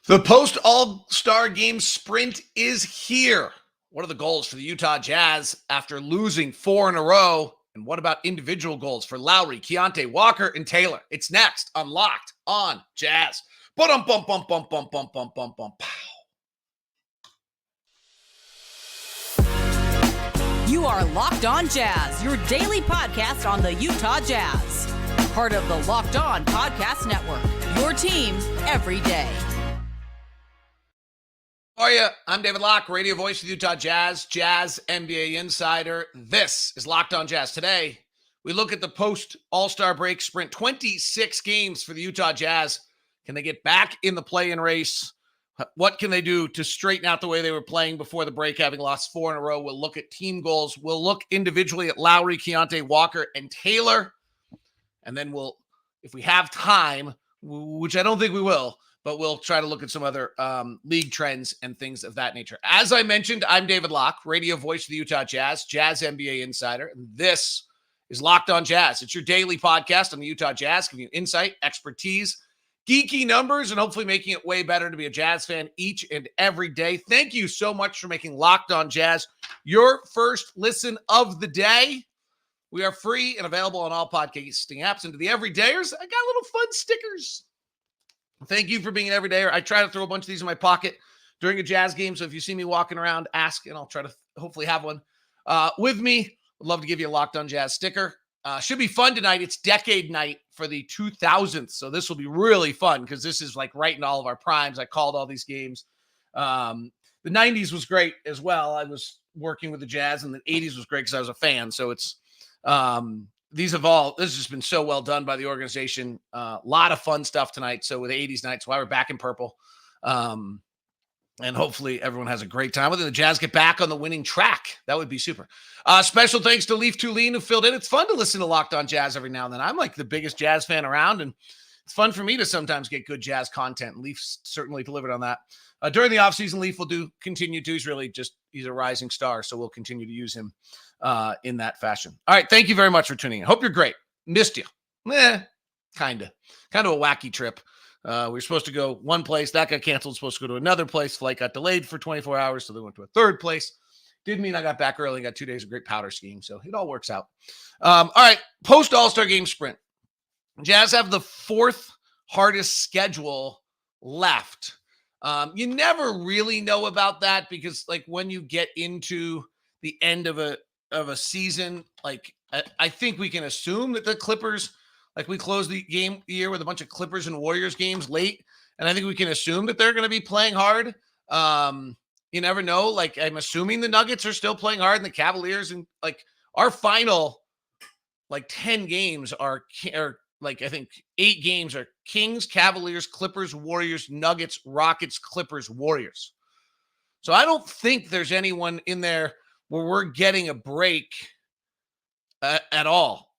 The post-All-Star Game sprint is here. What are the goals for the Utah Jazz after losing 4 in a row? And what about individual goals for Lauri, Keyonte, Walker, and Taylor? It's next on Locked on Jazz. Bum bum bum bum bum bum bum bum bum. You are Locked on Jazz, your daily podcast on the Utah Jazz. Part of the Locked On Podcast Network, your team every day. How are you? I'm David Locke, radio voice of the Utah Jazz, Jazz NBA insider. This is Locked on Jazz. Today, we look at the post-All-Star break sprint. 26 games for the Utah Jazz. Can they get back in the play-in race? What can they do to straighten out the way they were playing before the break, having lost 4 in a row? We'll look at team goals. We'll look individually at Lauri, Keyonte, Walker, and Taylor. And then we'll, if we have time, which I don't think we will, but we'll try to look at some other league trends and things of that nature. As I mentioned, I'm David Locke, radio voice of the Utah Jazz, Jazz NBA insider. And this is Locked on Jazz. It's your daily podcast on the Utah Jazz, giving you insight, expertise, geeky numbers, and hopefully making it way better to be a Jazz fan each and every day. Thank you so much for making Locked on Jazz your first listen of the day. We are free and available on all podcasting apps. And to the everydayers, I got little fun stickers. Thank you for being an everydayer. I try to throw a bunch of these in my pocket during a Jazz game. So if you see me walking around, ask, and I'll try to hopefully have one with me. Would love to give you a Locked on Jazz sticker. Should be fun tonight. It's decade night for the 2000s. So this will be really fun because this is like right in all of our primes. I called all these games. The 90s was great as well. I was working with the Jazz, and the 80s was great because I was a fan. So it's this has just been so well done by the organization. A lot of fun stuff tonight. So with 80s nights, why we're back in purple. And hopefully everyone has a great time with it. The Jazz get back on the winning track. That would be super. Special thanks to Leaf Tulane who filled in. It's fun to listen to Locked on Jazz every now and then. I'm like the biggest Jazz fan around, and it's fun for me to sometimes get good Jazz content. Leaf certainly delivered on that. During the offseason, Leaf will continue to. He's a rising star, so we'll continue to use him in that fashion. All right, thank you very much for tuning in. Hope you're great. Missed you. Kind of a wacky trip. We were supposed to go one place. That got canceled. Supposed to go to another place. Flight got delayed for 24 hours, so they went to a third place. Did mean I got back early. Got 2 days of great powder skiing, so it all works out. All right, post-All-Star Game sprint. Jazz have the 4th hardest schedule left. You never really know about that because, like, when you get into the end of a season, like I think we can assume that the Clippers, like we close the year with a bunch of Clippers and Warriors games late, and I think we can assume that they're going to be playing hard. You never know. Like, I'm assuming the Nuggets are still playing hard, and the Cavaliers, and like our final like 10 games are like, I think 8 games are Kings, Cavaliers, Clippers, Warriors, Nuggets, Rockets, Clippers, Warriors. So I don't think there's anyone in there where we're getting a break at all.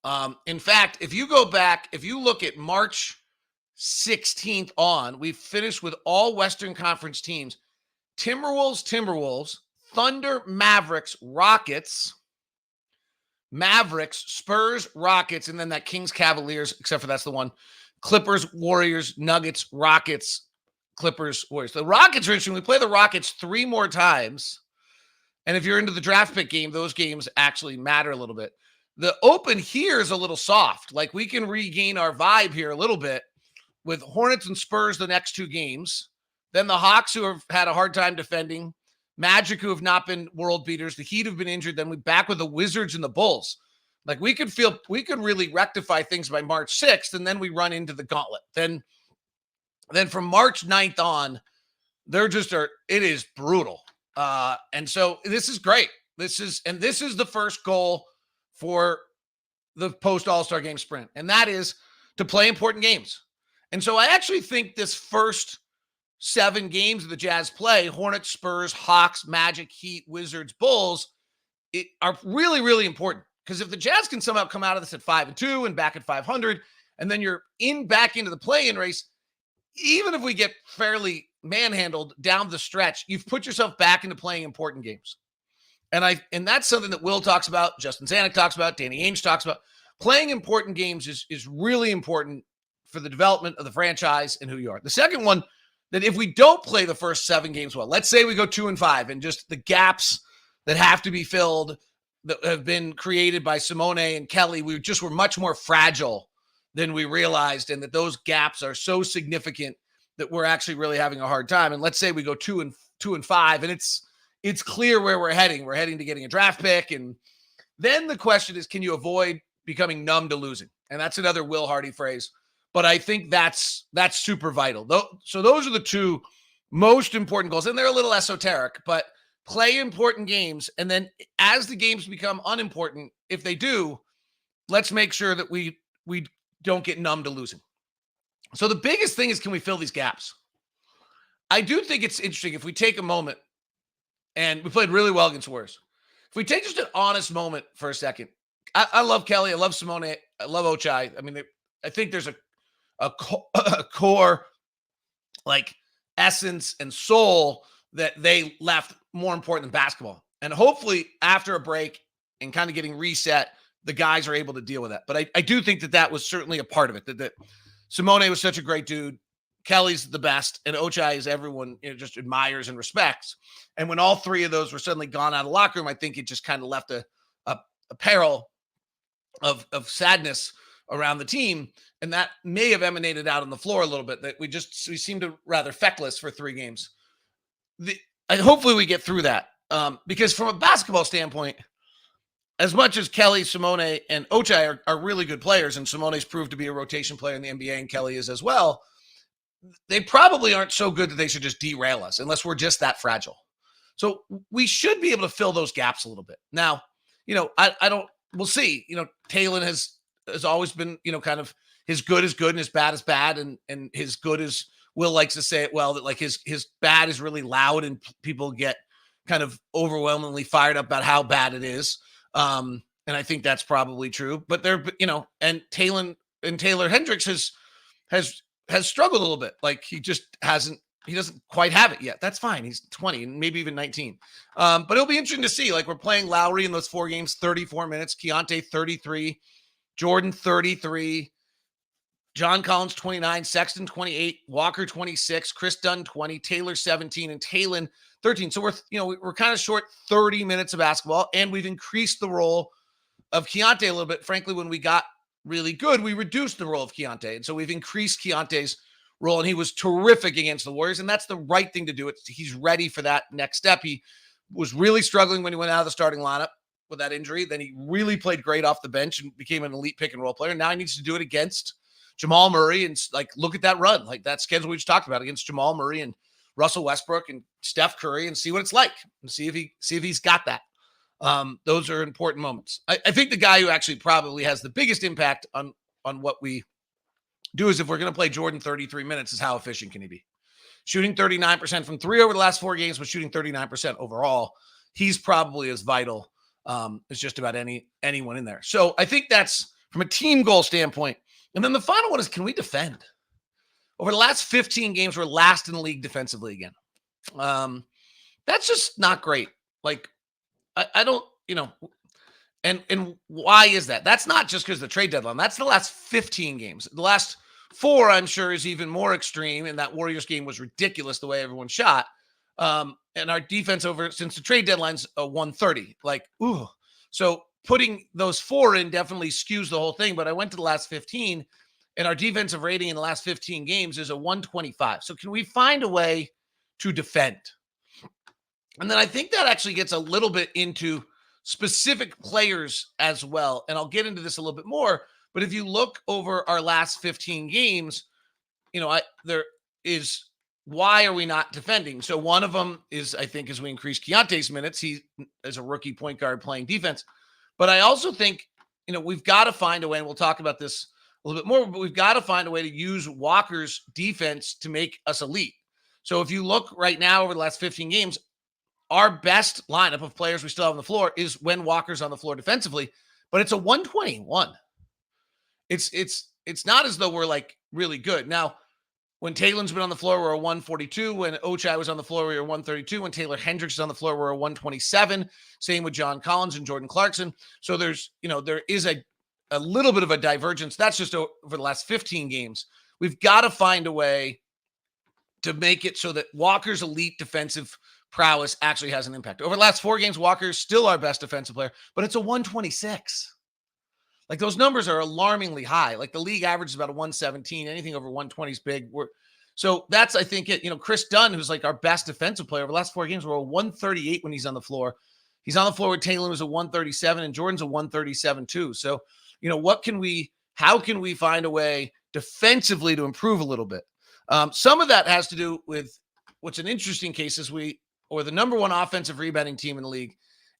In fact, if you go back, if you look at March 16th on, we've finished with all Western Conference teams: Timberwolves, Thunder, Mavericks, Spurs, Rockets, and then that Kings, Cavaliers, except for that's the one, Clippers, Warriors, Nuggets, Rockets, Clippers, Warriors. The Rockets are interesting. We play the Rockets 3 more times. And if you're into the draft pick game, those games actually matter a little bit. The open here is a little soft. Like, we can regain our vibe here a little bit with Hornets and Spurs the next 2 games. Then the Hawks, who have had a hard time defending. Magic, who have not been world beaters. The Heat have been injured. Then we back with the Wizards and the Bulls. Like, we could really rectify things by March 6th, and then we run into the gauntlet. Then from March 9th on, it is brutal. And so this is great. This is the first goal for the post-All-Star Game sprint, and that is to play important games. And so I actually think this first 7 games of the Jazz play, Hornets, Spurs, Hawks, Magic, Heat, Wizards, Bulls, are really, really important. Because if the Jazz can somehow come out of this at 5-2 and back at 500, and then you're back into the play-in race, even if we get fairly manhandled down the stretch, you've put yourself back into playing important games. And that's something that Will talks about, Justin Zanuck talks about, Danny Ainge talks about. Playing important games is really important for the development of the franchise and who you are. The second one, that if we don't play the first 7 games well, let's say we go 2-5 and just the gaps that have to be filled that have been created by Simone and Kelly, we just were much more fragile than we realized, and that those gaps are so significant that we're actually really having a hard time. And let's say we go 2-5, and it's clear where we're heading. We're heading to getting a draft pick, and then the question is, can you avoid becoming numb to losing? And that's another Will Hardy phrase. But I think that's super vital. So those are the 2 most important goals. And they're a little esoteric, but play important games. And then as the games become unimportant, if they do, let's make sure that we don't get numb to losing. So the biggest thing is, can we fill these gaps? I do think it's interesting if we take a moment, and we played really well against Warriors. If we take just an honest moment for a second, I love Kelly. I love Simone. I love Ochai. I mean, I think there's a core like essence and soul that they left more important than basketball. And hopefully after a break and kind of getting reset, the guys are able to deal with that. But I do think that was certainly a part of it, that Simone was such a great dude. Kelly's the best, and Ochai is everyone just admires and respects. And when all 3 of those were suddenly gone out of the locker room, I think it just kind of left a peril of sadness around the team. And that may have emanated out on the floor a little bit, that we seemed to rather feckless for 3 games. Hopefully we get through that. Because from a basketball standpoint, as much as Kelly, Simone, and Ochai are really good players, and Simone's proved to be a rotation player in the NBA, and Kelly is as well, they probably aren't so good that they should just derail us unless we're just that fragile. So we should be able to fill those gaps a little bit. Now, we'll see. Taylor has always been, kind of, his good is good and his bad is bad. And his good is, Will likes to say it well, that like his bad is really loud and people get kind of overwhelmingly fired up about how bad it is. And I think that's probably true, but and Taylor Hendricks has struggled a little bit. Like he doesn't quite have it yet. That's fine. He's 20 and maybe even 19. But it'll be interesting to see, like we're playing Lauri in those 4 games, 34 minutes, Keyonte 33, Jordan 33, John Collins 29, Sexton 28, Walker 26, Chris Dunn 20, Taylor 17, and Taylor 13. So we're kind of short 30 minutes of basketball, and we've increased the role of Keyonte a little bit. Frankly, when we got really good, we reduced the role of Keyonte. And so we've increased Keontae's role, and he was terrific against the Warriors, and that's the right thing to do. He's ready for that next step. He was really struggling when he went out of the starting lineup with that injury. Then he really played great off the bench and became an elite pick and roll player. Now he needs to do it against Jamal Murray and look at that run, like that schedule we just talked about against Jamal Murray and Russell Westbrook and Steph Curry, and see what it's like and see if he's got that. Those are important moments. I think the guy who actually probably has the biggest impact on what we do is if we're going to play Jordan 33 minutes is how efficient can he be? Shooting 39% from 3 over the last 4 games, but shooting 39% overall. He's probably as vital as just about anyone in there. So I think that's from a team goal standpoint. And then the final one is, can we defend? Over the last 15 games, we're last in the league defensively again. That's just not great. Like, I don't, and why is that? That's not just because of the trade deadline. That's the last 15 games. The last 4, I'm sure, is even more extreme. And that Warriors game was ridiculous the way everyone shot. And our defense since the trade deadline's a 130. Like, ooh. So putting those 4 in definitely skews the whole thing. But I went to the last 15, and our defensive rating in the last 15 games is a 125. So can we find a way to defend? And then I think that actually gets a little bit into specific players as well. And I'll get into this a little bit more. But if you look over our last 15 games, there is, why are we not defending? So one of them is, I think, as we increase Keontae's minutes, he is a rookie point guard playing defense. But I also think, we've got to find a way, and we'll talk about this a little bit more, but we've got to find a way to use Walker's defense to make us elite. So if you look right now over the last 15 games, our best lineup of players we still have on the floor is when Walker's on the floor defensively, but it's a 121. It's not as though we're like really good. Now, when Taylor's been on the floor, we're a 142. When Ochai was on the floor, we were 132. When Taylor Hendricks is on the floor, we're a 127. Same with John Collins and Jordan Clarkson. So there's, there is a little bit of a divergence. That's just over the last 15 games. We've got to find a way to make it so that Walker's elite defensive prowess actually has an impact. Over the last 4 games, Walker is still our best defensive player, but it's a 126. Like, those numbers are alarmingly high. Like, the league average is about a 117. Anything over 120 is big. So that's, I think, it. Chris Dunn, who's like our best defensive player over the last 4 games, we're a 138 when he's on the floor. He's on the floor with Taylor, who's a 137, and Jordan's a 137 too. So, how can we find a way defensively to improve a little bit? Some of that has to do with what's an interesting case is we're the number 1 offensive rebounding team in the league,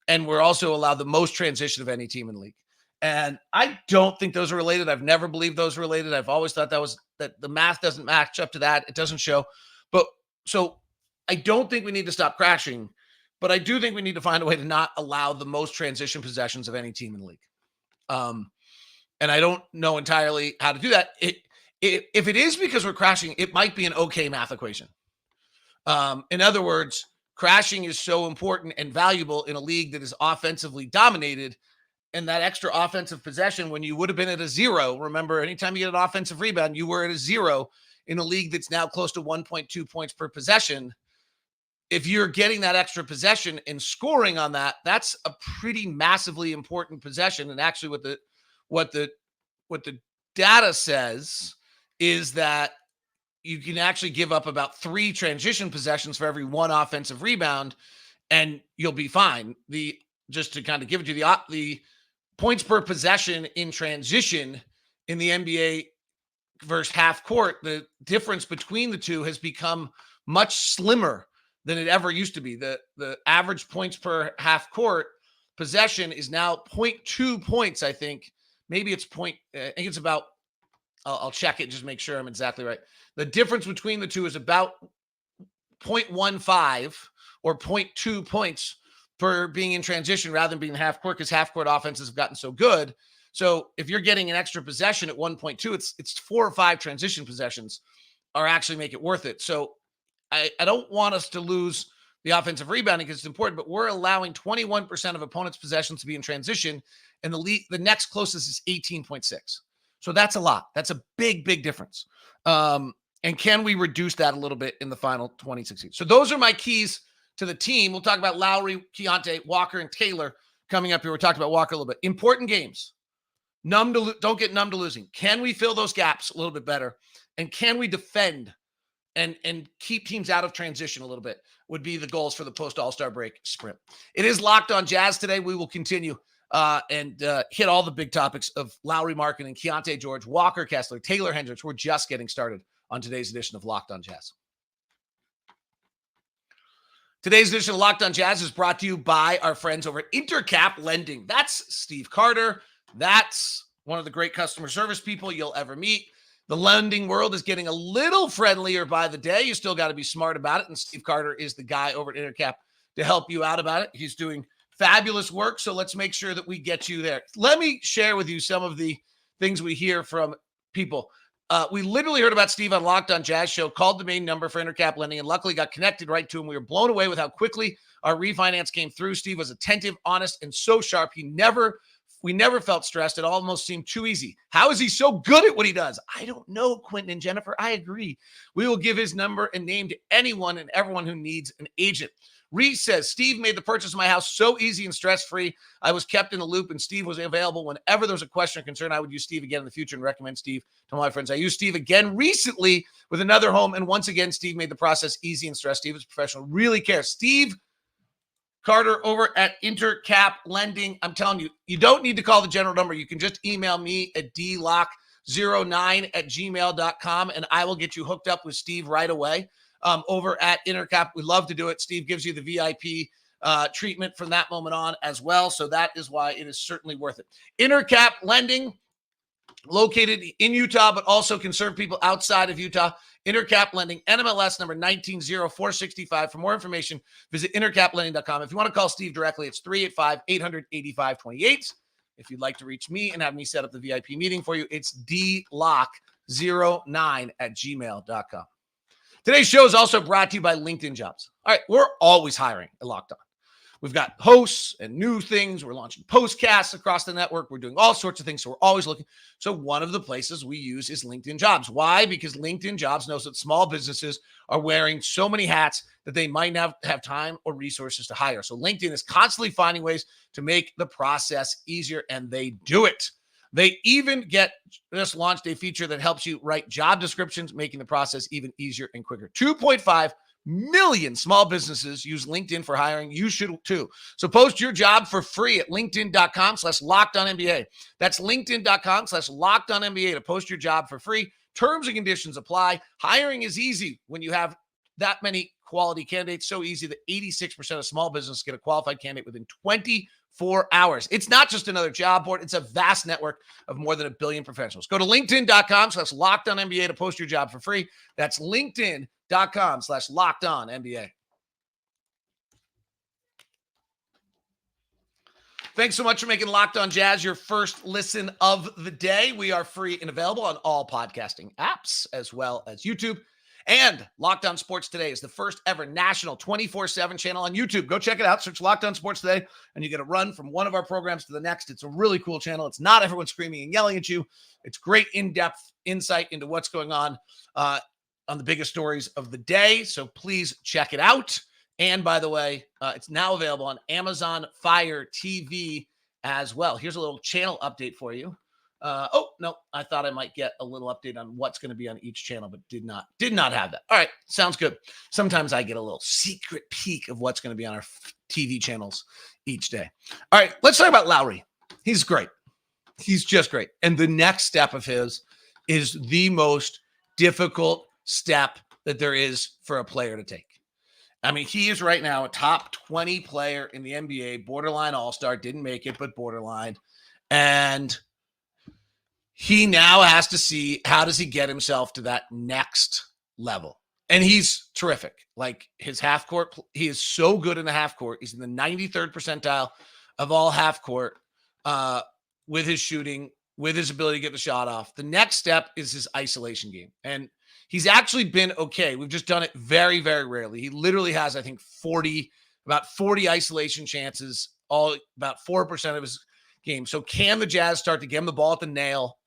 and we're also allowed the most transition of any team in the league. And I don't think those are related. I've never believed those are related. I've always thought that the math doesn't match up to that. It doesn't show. But so I don't think we need to stop crashing, but I do think we need to find a way to not allow the most transition possessions of any team in the league. And I don't know entirely how to do that. If it is because we're crashing, it might be an okay math equation. In other words, crashing is so important and valuable in a league that is offensively dominated, and that extra offensive possession when you would have been at a 0. Remember, anytime you get an offensive rebound, you were at a 0 in a league that's now close to 1.2 points per possession. If you're getting that extra possession and scoring on that, that's a pretty massively important possession. And actually what the data says is that you can actually give up about 3 transition possessions for every 1 offensive rebound, and you'll be fine. Just to kind of give it to you, the points per possession in transition in the NBA versus half court, the difference between the two has become much slimmer than it ever used to be. The average points per half court possession is now 0.2 points, I think. Maybe it's about, I'll check it, just make sure I'm exactly right. The difference between the two is about 0.15 or 0.2 points for being in transition rather than being half court, because half court offenses have gotten so good. So if you're getting an extra possession at 1.2, it's 4 or 5 transition possessions are actually make it worth it. So I don't want us to lose the offensive rebounding because it's important, but we're allowing 21% of opponents' possessions to be in transition, and the next closest is 18.6. So that's a lot. That's a big, big difference. And can we reduce that a little bit in the final 26 games? So those are my keys to the team. We'll talk about Lauri, Keyonte, Walker, and Taylor coming up here. We're talking about Walker a little bit. Important games. Don't get numb to losing. Can we fill those gaps a little bit better? And can we defend and keep teams out of transition a little bit would be the goals for the post-All-Star break sprint. It is Locked on Jazz today. We will continue and hit all the big topics of Lauri Markkanen, Keyonte George, Walker, Kessler, Taylor Hendricks. We're just getting started on today's edition of Locked on Jazz. Today's edition of Locked on Jazz is brought to you by our friends over at Intercap Lending. That's Steve Carter. That's one of the great customer service people you'll ever meet. The lending world is getting a little friendlier by the day. You still got to be smart about it. And Steve Carter is the guy over at Intercap to help you out about it. He's doing fabulous work. So let's make sure that we get you there. Let me share with you some of the things we hear from people. We literally heard about Steve on Locked on Jazz show, called the main number for Intercap Lending, and luckily got connected right to him. We were blown away with how quickly our refinance came through. Steve was attentive, honest, and so sharp. We never felt stressed. It almost seemed too easy. How is he so good at what he does? I don't know, Quentin and Jennifer. I agree. We will give his number and name to anyone and everyone who needs an agent. Reese says, Steve made the purchase of my house so easy and stress-free. I was kept in the loop, and Steve was available whenever there was a question or concern. I would use Steve again in the future and recommend Steve to my friends. I used Steve again recently with another home, and once again, Steve made the process easy and stress. Steve is professional, really cares. Steve Carter over at Intercap Lending. I'm telling you, you don't need to call the general number. You can just email me at dlock09@gmail.com, and I will get you hooked up with Steve right away. Over at Intercap, we love to do it. Steve gives you the VIP treatment from that moment on as well. So that is why it is certainly worth it. Intercap Lending, located in Utah, but also can serve people outside of Utah. Intercap Lending, NMLS number 190465. For more information, visit intercaplending.com. If you want to call Steve directly, it's 385-800-8528. If you'd like to reach me and have me set up the VIP meeting for you, it's dlock09@gmail.com. Today's show is also brought to you by LinkedIn Jobs. All right, we're always hiring at Locked On. We've got hosts and new things. We're launching postcasts across the network. We're doing all sorts of things. So we're always looking. So one of the places we use is LinkedIn Jobs. Why? Because LinkedIn Jobs knows that small businesses are wearing so many hats that they might not have time or resources to hire. So LinkedIn is constantly finding ways to make the process easier, and they do it. They even just launched a feature that helps you write job descriptions, making the process even easier and quicker. 2.5 million small businesses use LinkedIn for hiring. You should too. So post your job for free at linkedin.com/lockedonnba. That's linkedin.com/lockedonnba to post your job for free. Terms and conditions apply. Hiring is easy when you have that many quality candidates. So easy that 86% of small businesses get a qualified candidate within 24 hours. It's not just another job board. It's a vast network of more than 1 billion professionals. Go to linkedin.com/lockedonnba to post your job for free. That's linkedin.com/lockedonnba. Thanks so much for making Locked On Jazz your first listen of the day. We are free and available on all podcasting apps as well as YouTube. And Locked On Sports Today is the first ever national 24/7 channel on YouTube. Go check it out. Search Locked On Sports Today, and you get a run from one of our programs to the next. It's a really cool channel. It's not everyone screaming and yelling at you. It's great in-depth insight into what's going on the biggest stories of the day. So please check it out. And by the way, it's now available on Amazon Fire TV as well. Here's a little channel update for you. No, I thought I might get a little update on what's going to be on each channel, but did not have that. All right. Sounds good. Sometimes I get a little secret peek of what's going to be on our TV channels each day. All right. Let's talk about Lauri. He's great. He's just great. And the next step of his is the most difficult step that there is for a player to take. I mean, he is right now a top 20 player in the NBA, borderline all-star, didn't make it, but borderline. And he now has to see how does he get himself to that next level. And he's terrific. Like his half court, he is so good in the half court. He's in the 93rd percentile of all half court with his shooting, with his ability to get the shot off. The next step is his isolation game. And he's actually been okay. We've just done it very, very rarely. He literally has, I think, about 40 isolation chances, all about 4% of his game. So can the Jazz start to get him the ball at the nail?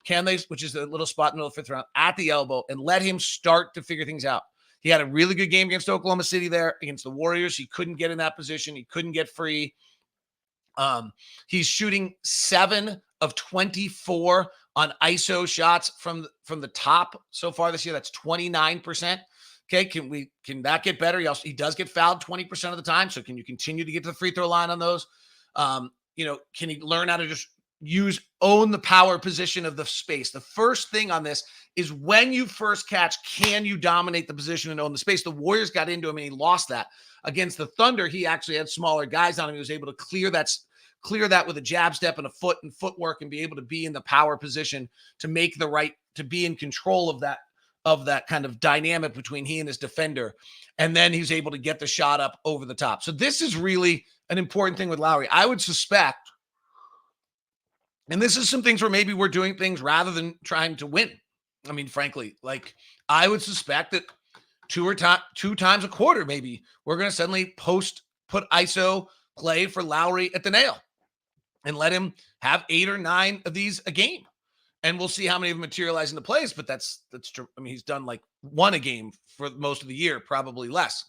Can they, which is the little spot in the middle of the fifth round, at the elbow, and let him start to figure things out? He had a really good game against Oklahoma City there. Against the Warriors, he couldn't get in that position. He couldn't get free. He's shooting 7 of 24 on ISO shots from the top so far this year. That's 29%. Okay, can that get better? He does get fouled 20% of the time. So can you continue to get to the free throw line on those? Can he learn how to just own the power position of the space? The first thing on this is when you first catch, can you dominate the position and own the space? The Warriors got into him and he lost that. Against the Thunder, he actually had smaller guys on him. He was able to clear that with a jab step and a foot and footwork and be able to be in the power position to be in control of that kind of dynamic between he and his defender. And then he's able to get the shot up over the top. So this is really an important thing with Lauri. I would suspect, and this is some things where maybe we're doing things rather than trying to win. I mean, frankly, like I would suspect that two times a quarter, maybe we're going to suddenly put ISO play for Lauri at the nail and let him have 8 or 9 of these a game. And we'll see how many of them materialize into plays, but that's true. I mean, he's done like 1 a game for most of the year, probably less.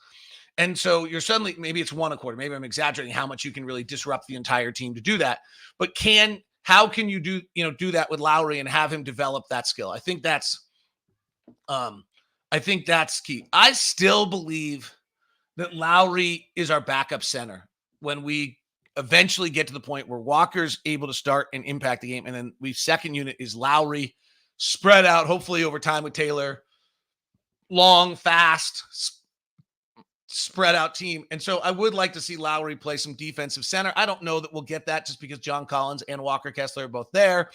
And so you're suddenly, maybe it's 1 a quarter. Maybe I'm exaggerating how much you can really disrupt the entire team to do that. But how can you do that with Lauri and have him develop that skill? I think that's key. I still believe that Lauri is our backup center when we eventually get to the point where Walker's able to start and impact the game. And then second unit is Lauri spread out, hopefully over time with Taylor, long, fast, spread out team. And so I would like to see Lauri play some defensive center. I don't know that we'll get that just because John Collins and Walker Kessler are both there.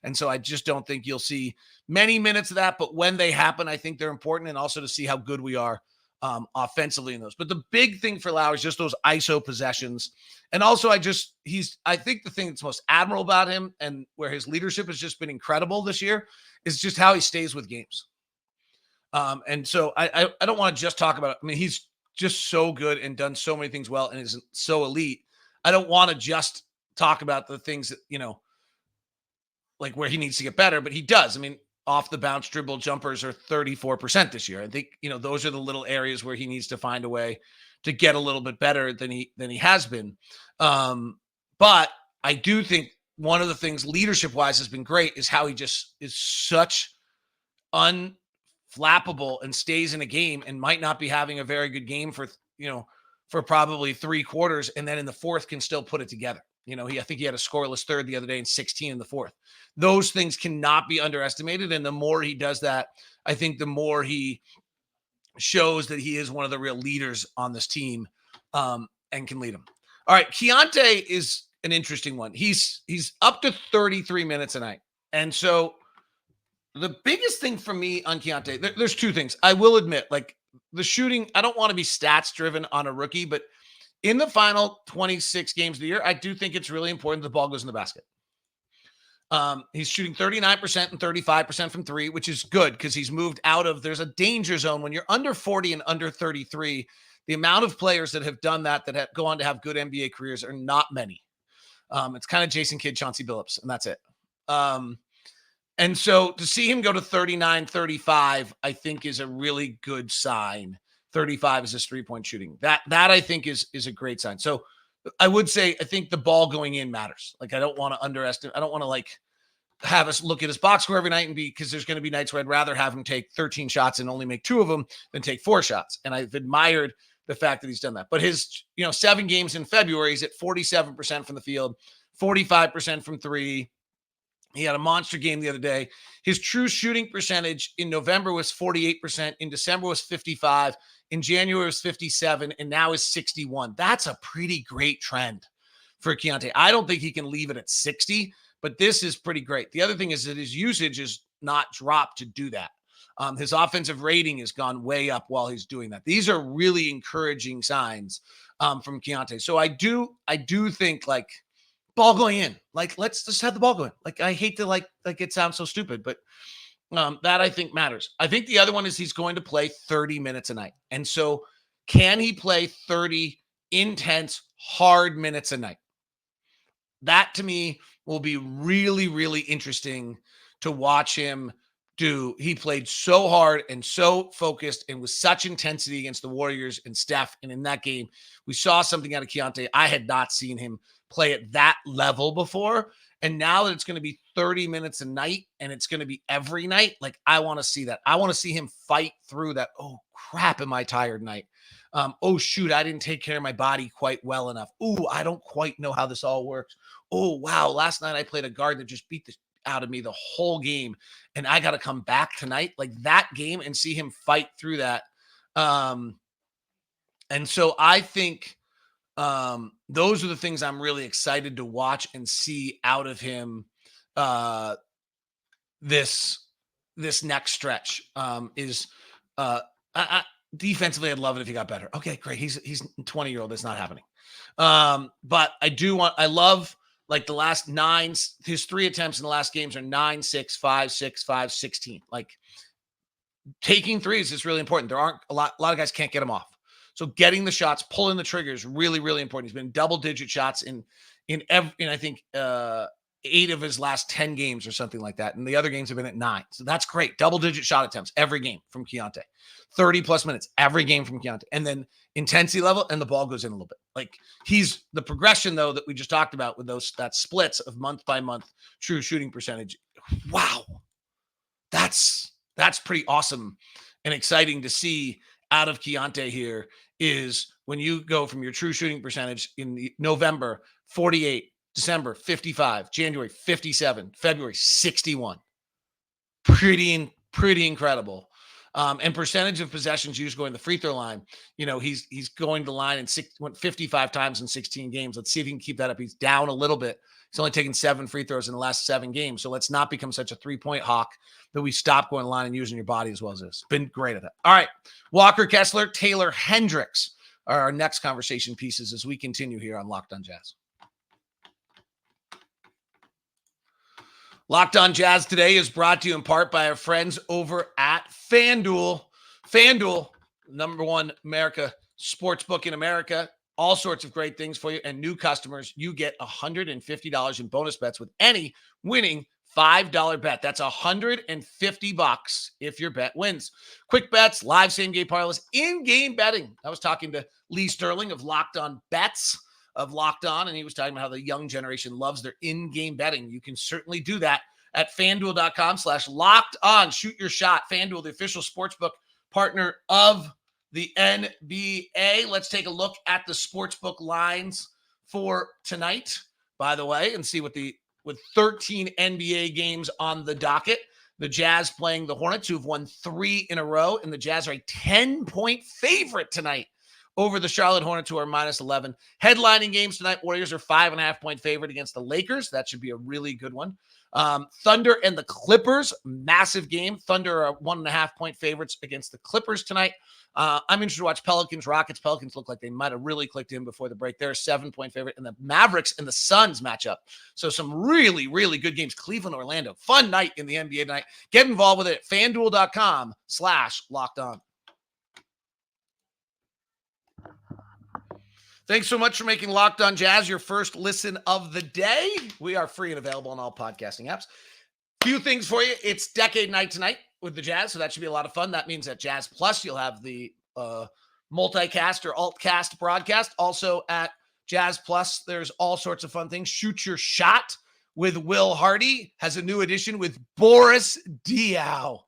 And so I just don't think you'll see many minutes of that. But when they happen, I think they're important, and also to see how good we are offensively in those. But the big thing for Lauri is just those ISO possessions. And also I think the thing that's most admirable about him and where his leadership has just been incredible this year is just how he stays with games. And so I don't want to just talk about it. I mean, he's just so good and done so many things well and is so elite. I don't want to just talk about the things that, like where he needs to get better, but he does. I mean, off the bounce dribble jumpers are 34% this year. I think, those are the little areas where he needs to find a way to get a little bit better than he has been. But I do think one of the things leadership wise has been great is how he just is such unflappable and stays in a game and might not be having a very good game for probably 3 quarters. And then in the fourth can still put it together. I think he had a scoreless third the other day and 16 in the fourth. Those things cannot be underestimated. And the more he does that, I think the more he shows that he is one of the real leaders on this team and can lead them. All right. Keyonte is an interesting one. He's up to 33 minutes a night. And so the biggest thing for me on Keyonte, there's 2 things. I will admit, like the shooting, I don't want to be stats driven on a rookie, but in the final 26 games of the year, I do think it's really important the ball goes in the basket. He's shooting 39% and 35% from 3, which is good because he's moved out of, there's a danger zone when you're under 40 and under 33. The amount of players that have done that go on to have good NBA careers are not many. It's kind of Jason Kidd, Chauncey Billups, and that's it. And so to see him go to 39, 35, I think is a really good sign. 35 is his 3-point shooting. That I think is a great sign. So I would say, I think the ball going in matters. Like, I don't want to underestimate. I don't want to like have us look at his box score every night because there's going to be nights where I'd rather have him take 13 shots and only make 2 of them than take 4 shots. And I've admired the fact that he's done that. But his, 7 games in February, he's at 47% from the field, 45% from 3. He had a monster game the other day. His true shooting percentage in November was 48%. In December was 55. In January was 57. And now is 61. That's a pretty great trend for Keyonte. I don't think he can leave it at 60, but this is pretty great. The other thing is that his usage is not dropped to do that. His offensive rating has gone way up while he's doing that. These are really encouraging signs from Keyonte. So I do think like ball going in, like, let's just have the ball going. Like, I hate to like it sounds so stupid, but that I think matters. I think the other one is he's going to play 30 minutes a night. And so can he play 30 intense, hard minutes a night? That to me will be really, really interesting to watch him do. He played so hard and so focused and with such intensity against the Warriors and Steph. And in that game, we saw something out of Keyonte. I had not seen him play at that level before. And now that it's going to be 30 minutes a night and it's going to be every night, like, I want to see that. I want to see him fight through that. Oh, crap, am I tired night? Oh, shoot, I didn't take care of my body quite well enough. Oh, I don't quite know how this all works. Oh, wow, last night I played a guard that just beat the out of me the whole game, and I got to come back tonight. Like, that game, and see him fight through that. And so I think those are the things I'm really excited to watch and see out of him this next stretch. Defensively, I'd love it if he got better. Okay, great. He's a 20-year-old. That's not happening. But I love like the last 9, his 3 attempts in the last games are 9, 6, 5, 6, 5, 16. Like, taking threes is really important. There aren't a lot of guys can't get them off. So getting the shots, pulling the trigger is really, really important. He's been double-digit shots in I think 8 of his last 10 games or something like that. And the other games have been at 9. So that's great. Double-digit shot attempts every game from Keyonte. 30-plus minutes every game from Keyonte. And then intensity level, and the ball goes in a little bit. Like, he's the progression, though, that we just talked about with that splits of month-by-month true shooting percentage. Wow. That's pretty awesome and exciting to see out of Keyonte here, is when you go from your true shooting percentage in November, 48, December, 55, January, 57, February, 61. Pretty incredible. And percentage of possessions used going to the free throw line. He's going to the line and went 55 times in 16 games. Let's see if he can keep that up. He's down a little bit. He's only taken 7 free throws in the last 7 games. So let's not become such a 3-point hawk that we stop going to the line and using your body as well as this. Been great at that. All right. Walker Kessler, Taylor Hendricks are our next conversation pieces as we continue here on Locked On Jazz. Locked On Jazz today is brought to you in part by our friends over at FanDuel. FanDuel, number one America sportsbook in America. All sorts of great things for you. And new customers, you get $150 in bonus bets with any winning $5 bet. That's $150 if your bet wins. Quick bets, live same-game parlays, in-game betting. I was talking to Lee Sterling of Locked On Bets of Locked On, and he was talking about how the young generation loves their in-game betting. You can certainly do that at FanDuel.com/locked on. Shoot your shot. FanDuel, the official sportsbook partner of the NBA. Let's take a look at the sportsbook lines for tonight, by the way, and see with 13 NBA games on the docket. The Jazz playing the Hornets, who've won 3 in a row, and the Jazz are a 10-point favorite tonight over the Charlotte Hornets, who are -11. Headlining games tonight, Warriors are 5.5-point favorite against the Lakers. That should be a really good one. Thunder and the Clippers, massive game. Thunder are 1.5-point favorites against the Clippers tonight. I'm interested to watch Pelicans, Rockets. Pelicans look like they might have really clicked in before the break. They're a 7-point favorite, and the Mavericks and the Suns match up. So some really, really good games. Cleveland, Orlando, fun night in the NBA tonight. Get involved with it at FanDuel.com/locked on. Thanks so much for making Locked On Jazz your first listen of the day. We are free and available on all podcasting apps. Few things for you. It's Decade Night tonight with the Jazz, so that should be a lot of fun. That means at Jazz Plus, you'll have the multicast or altcast broadcast. Also at Jazz Plus, there's all sorts of fun things. Shoot Your Shot with Will Hardy has a new edition with Boris Diaw.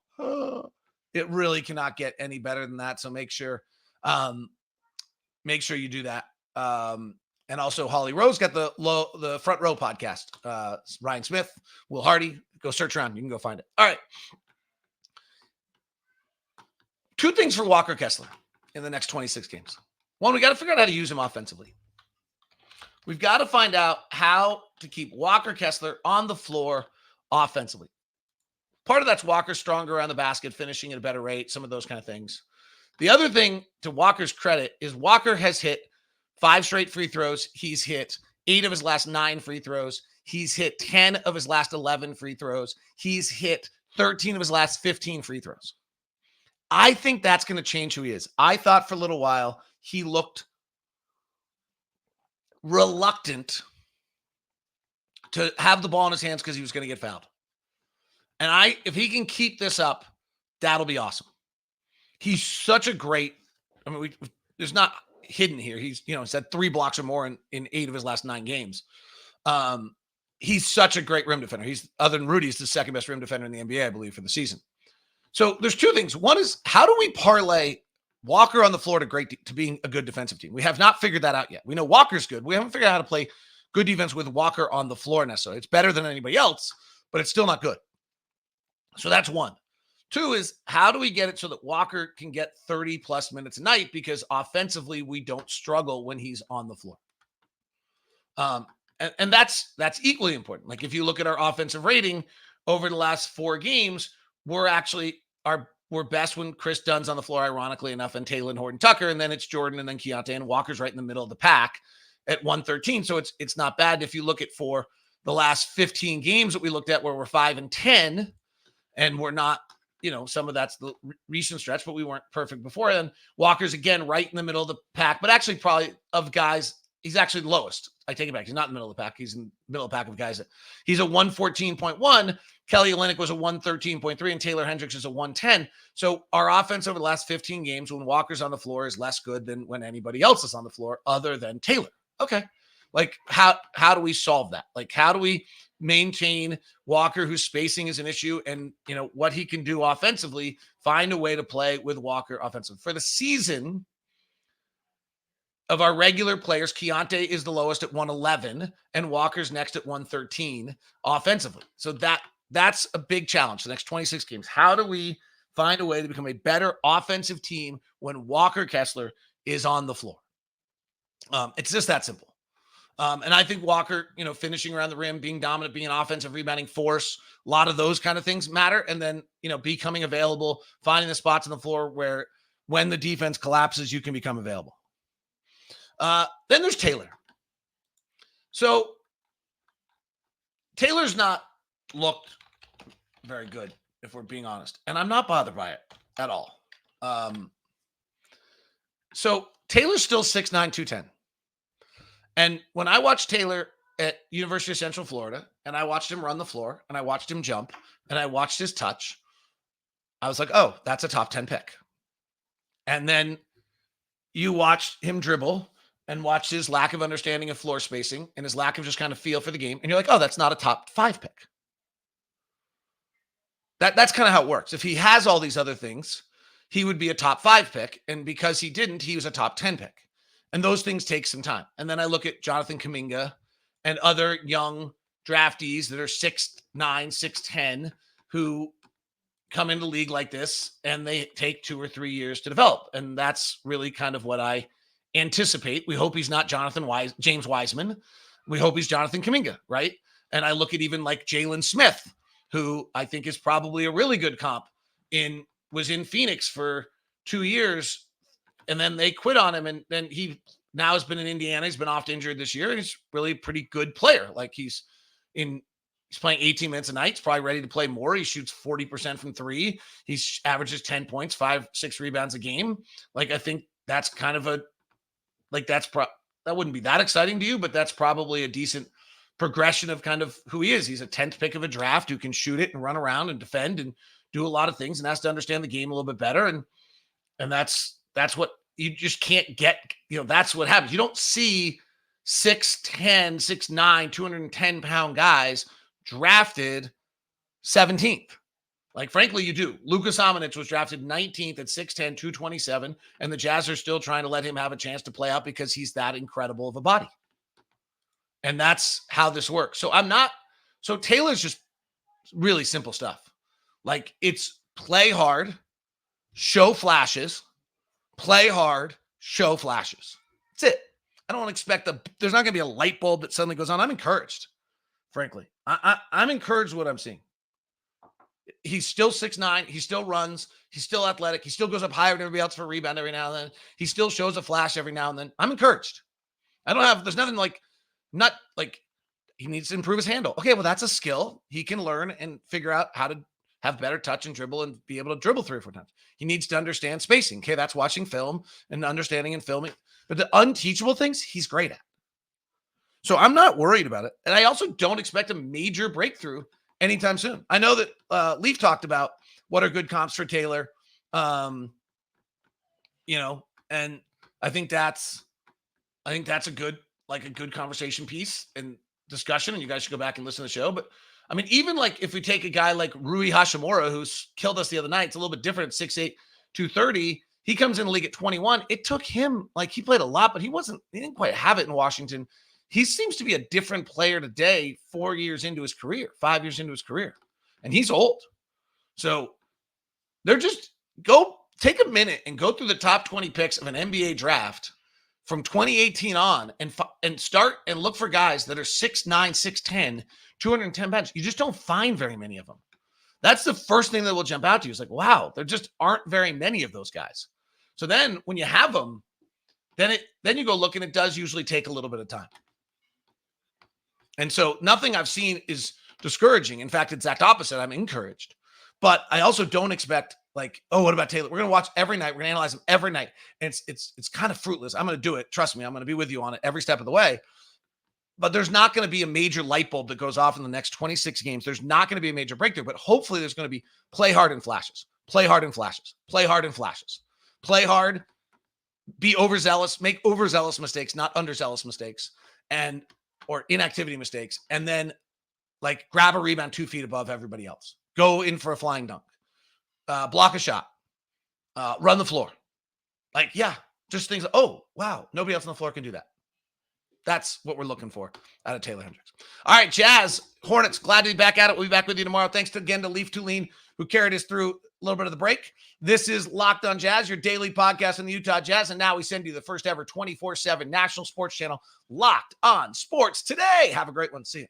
It really cannot get any better than that, so make sure you do that. And also Holly Rose got the Front Row podcast. Ryan Smith, Will Hardy, go search around. You can go find it. All right. 2 things for Walker Kessler in the next 26 games. One, we got to figure out how to use him offensively. We've got to find out how to keep Walker Kessler on the floor offensively. Part of that's Walker stronger around the basket, finishing at a better rate, some of those kind of things. The other thing, to Walker's credit, is Walker has hit 5 straight free throws. He's hit 8 of his last 9 free throws. He's hit 10 of his last 11 free throws. He's hit 13 of his last 15 free throws. I think that's going to change who he is. I thought for a little while he looked reluctant to have the ball in his hands because he was going to get fouled. And if he can keep this up, that'll be awesome. He's such a great, there's not hidden here. He's had 3 blocks or more in 8 of his last 9 games. He's such a great rim defender. He's, other than Rudy, he's the second best rim defender in the NBA, I believe, for the season. So there's 2 things. One is, how do we parlay Walker on the floor to being a good defensive team? We have not figured that out yet. We know Walker's good. We haven't figured out how to play good defense with Walker on the floor necessarily. It's better than anybody else, but it's still not good. So that's 1. 2 is, how do we get it so that Walker can get 30-plus minutes a night? Because offensively, we don't struggle when he's on the floor. And that's equally important. Like, if you look at our offensive rating over the last 4 games, we're best when Chris Dunn's on the floor, ironically enough, and Taylor and Horton-Tucker, and then it's Jordan and then Keyonte, and Walker's right in the middle of the pack at 113. So it's not bad. If you look at for the last 15 games that we looked at where we're 5-10, and we're not, some of that's the recent stretch, but we weren't perfect before then. Walker's, again, right in the middle of the pack, but actually probably of guys, he's actually the lowest. I take it back. He's not in the middle of the pack. He's in the middle of the pack of guys. He's a 114.1. Kelly Olynyk was a 113.3, and Taylor Hendricks is a 110. So our offense over the last 15 games, when Walker's on the floor, is less good than when anybody else is on the floor other than Taylor. Okay. Like, how do we solve that? Like, how do we maintain Walker, whose spacing is an issue, and what he can do offensively, find a way to play with Walker offensively? For the season, of our regular players, Keyonte is the lowest at 111, and Walker's next at 113 offensively. So that's a big challenge the next 26 games. How do we find a way to become a better offensive team when Walker Kessler is on the floor? It's just that simple. And I think Walker, finishing around the rim, being dominant, being an offensive rebounding force, a lot of those kind of things matter. And then, becoming available, finding the spots on the floor where when the defense collapses, you can become available. Then there's Taylor. So Taylor's not looked very good, if we're being honest. And I'm not bothered by it at all. So Taylor's still 6'9", 210. And when I watched Taylor at University of Central Florida, and I watched him run the floor, and I watched him jump, and I watched his touch, I was like, oh, that's a top 10 pick. And then you watched him dribble and watch his lack of understanding of floor spacing and his lack of just kind of feel for the game. And you're like, oh, that's not a top 5 pick. That's kind of how it works. If he has all these other things, he would be a top 5 pick. And because he didn't, he was a top 10 pick. And those things take some time. And then I look at Jonathan Kuminga and other young draftees that are 6'9", 6'10", who come into the league like this, and they take 2 or 3 years to develop. And that's really kind of what I anticipate. We hope he's not James Wiseman. We hope he's Jonathan Kuminga, right? And I look at even like Jalen Smith, who I think is probably a really good comp, was in Phoenix for 2 years, and then they quit on him, and then he now has been in Indiana. He's been oft injured this year, and he's really a pretty good player. Like he's playing 18 minutes a night. He's probably ready to play more. He shoots 40% from 3. He averages 10 points, 5-6 rebounds a game. Like I think that's kind of that wouldn't be that exciting to you, but that's probably a decent progression of kind of who he is. He's a 10th pick of a draft who can shoot it and run around and defend and do a lot of things and has to understand the game a little bit better. And that's what you just can't get, that's what happens. You don't see 6'10", 6'9", 210-pound guys drafted 17th. Like, frankly, you do. Lukas Samanic was drafted 19th at 6'10", 227, and the Jazz are still trying to let him have a chance to play out because he's that incredible of a body. And that's how this works. So Taylor's just really simple stuff. Like, it's play hard, show flashes, play hard, show flashes. That's it. I don't expect there's not going to be a light bulb that suddenly goes on. I'm encouraged, frankly. I'm encouraged what I'm seeing. He's still 6'9". He still runs. He's still athletic. He still goes up higher than everybody else for a rebound every now and then. He still shows a flash every now and then. I'm encouraged. There's nothing not like he needs to improve his handle. Okay, well, that's a skill. He can learn and figure out how to have better touch and dribble and be able to dribble 3 or 4 times. He needs to understand spacing. Okay, that's watching film and understanding and filming. But the unteachable things, he's great at. So I'm not worried about it. And I also don't expect a major breakthrough anytime soon. I know that Leaf talked about what are good comps for Taylor. And I think that's a good conversation piece and discussion. And you guys should go back and listen to the show. But I mean, even like if we take a guy like Rui Hachimura, who's killed us the other night, it's a little bit different at 6'8", 230. He comes in the league at 21. It took him, he played a lot, but he didn't quite have it in Washington. He seems to be a different player today, 4 years into his career, 5 years into his career. And he's old. So they're just go take a minute and go through the top 20 picks of an NBA draft from 2018 on and start and look for guys that are 6'9", 6'10", 210 pounds. You just don't find very many of them. That's the first thing that will jump out to you. It's like, wow, there just aren't very many of those guys. So then when you have them, then you go look, and it does usually take a little bit of time. And so nothing I've seen is discouraging. In fact, exact opposite. I'm encouraged. But I also don't expect what about Taylor? We're going to watch every night. We're going to analyze him every night. And it's kind of fruitless. I'm going to do it. Trust me. I'm going to be with you on it every step of the way. But there's not going to be a major light bulb that goes off in the next 26 games. There's not going to be a major breakthrough, but hopefully there's going to be play hard and flashes, play hard and flashes, play hard and flashes, play hard, be overzealous, make overzealous mistakes, not underzealous mistakes, or inactivity mistakes. And then grab a rebound 2 feet above everybody else, go in for a flying dunk, block a shot, run the floor. Just things. Oh, wow. Nobody else on the floor can do that. That's what we're looking for out of Taylor Hendricks. All right, Jazz, Hornets, glad to be back at it. We'll be back with you tomorrow. Thanks again to Leaf Tulane, who carried us through a little bit of the break. This is Locked on Jazz, your daily podcast on the Utah Jazz. And now we send you the first ever 24/7 national sports channel, Locked on Sports Today. Have a great one. See you.